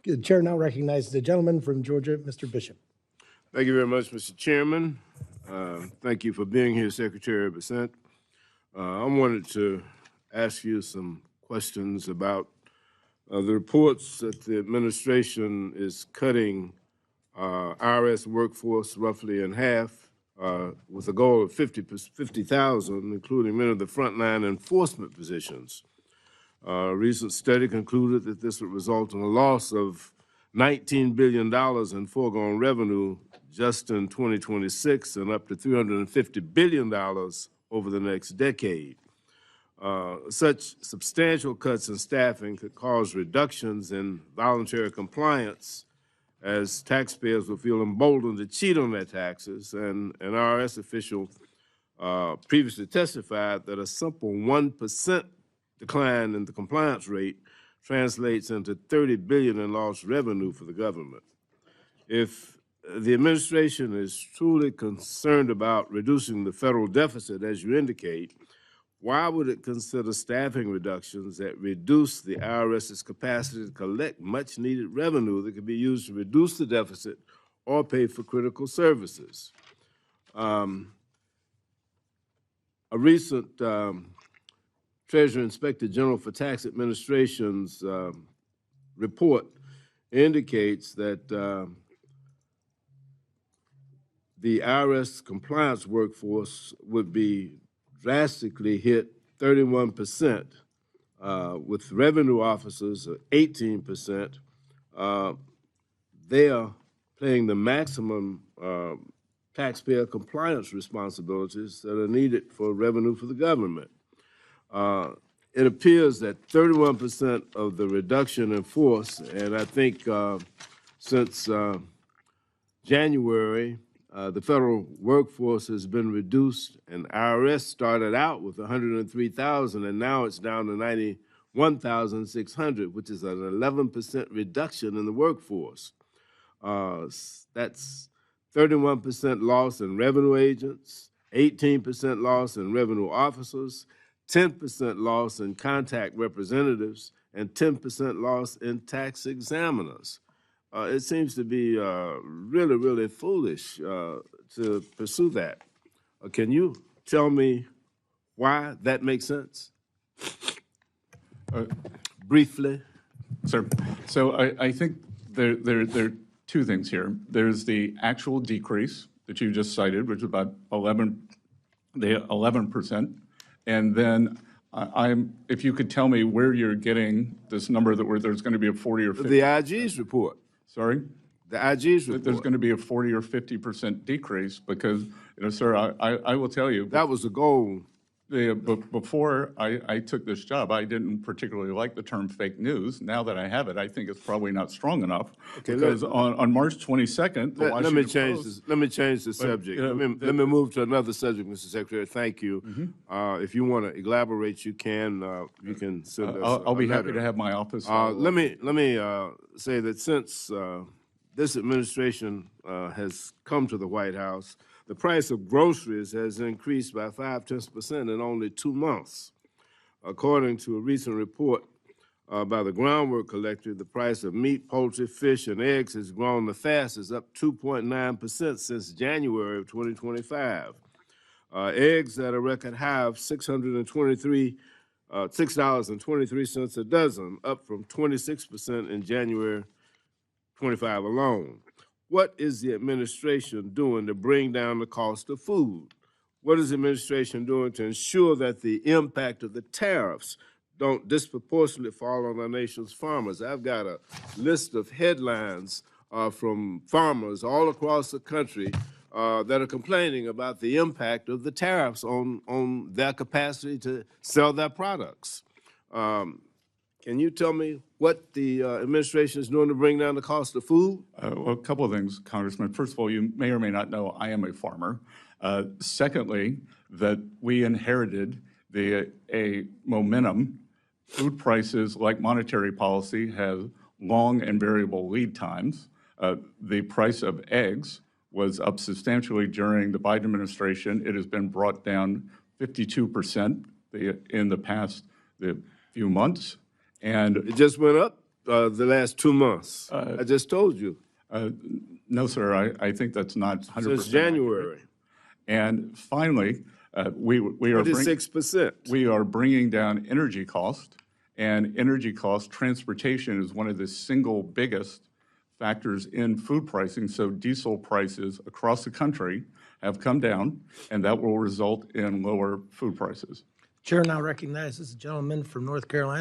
The chair now recognizes the gentleman from Georgia, Mr. Bishop. Thank you very much, Mr. Chairman. Thank you for being here, Secretary Bessent. I wanted to ask you some questions about the reports that the administration is cutting IRS workforce roughly in half with a goal of 50,000, including many of the frontline enforcement positions. A recent study concluded that this would result in a loss of $19 billion in foregone revenue just in 2026 and up to $350 billion over the next decade. Such substantial cuts in staffing could cause reductions in voluntary compliance as taxpayers will feel emboldened to cheat on their taxes. And an IRS official previously testified that a simple 1% decline in the compliance rate translates into $30 billion in lost revenue for the government. If the administration is truly concerned about reducing the federal deficit, as you indicate, why would it consider staffing reductions that reduce the IRS's capacity to collect much needed revenue that could be used to reduce the deficit or pay for critical services? A recent Treasury Inspector General for Tax Administration's report indicates that the IRS compliance workforce would be drastically hit 31%, with revenue officers 18%. They are paying the maximum taxpayer compliance responsibilities that are needed for revenue for the government. It appears that 31% of the reduction in force, and I think since January, the federal workforce has been reduced, and IRS started out with 103,000, and now it's down to 91,600, which is an 11% reduction in the workforce. That's 31% loss in revenue agents, 18% loss in revenue officers, 10% loss in contact representatives, and 10% loss in tax examiners. It seems to be really, really foolish to pursue that. Can you tell me why that makes sense? Briefly. Sir, so I think there are two things here. There's the actual decrease that you just cited, which is about 11%. And then if you could tell me where you're getting this number that there's going to be a 40 or 50. The IG's report. Sorry? The IG's report. There's going to be a 40 or 50% decrease because, sir, I will tell you. That was the goal. Before I took this job, I didn't particularly like the term fake news. Now that I have it, I think it's probably not strong enough. Okay, because on March 22nd, the let me change the subject. Let me move to another subject, Mr. Secretary. Thank you. If you want to elaborate, you can send us. I'll be happy to have my office. Let me say that since this administration has come to the White House, the price of groceries has increased by 0.5% in only 2 months. According to a recent report by the Groundwork Collective, the price of meat, poultry, fish, and eggs has grown the fastest, up 2.9% since January of 2025. Eggs at a record high of $6.23 a dozen, up from 26% in January 25 alone. What is the administration doing to bring down the cost of food? What is the administration doing to ensure that the impact of the tariffs don't disproportionately fall on our nation's farmers? I've got a list of headlines from farmers all across the country that are complaining about the impact of the tariffs on their capacity to sell their products. Can you tell me what the administration is doing to bring down the cost of food? Well, a couple of things, Congressman. First of all, you may or may not know I am a farmer. Secondly, that we inherited a momentum. Food prices, like monetary policy, have long and variable lead times. The price of eggs was up substantially during the Biden administration. It has been brought down 52% in the past few months. And it just went up? the last 2 months? I just told you, No, sir, I think that's not 100% since accurate. January, And finally, we are 26%. we are bringing down energy cost, and energy cost, transportation is one of the single biggest factors in food pricing. So diesel prices across the country have come down, and that will result in lower food prices. Chair now recognizes the gentleman from North Carolina.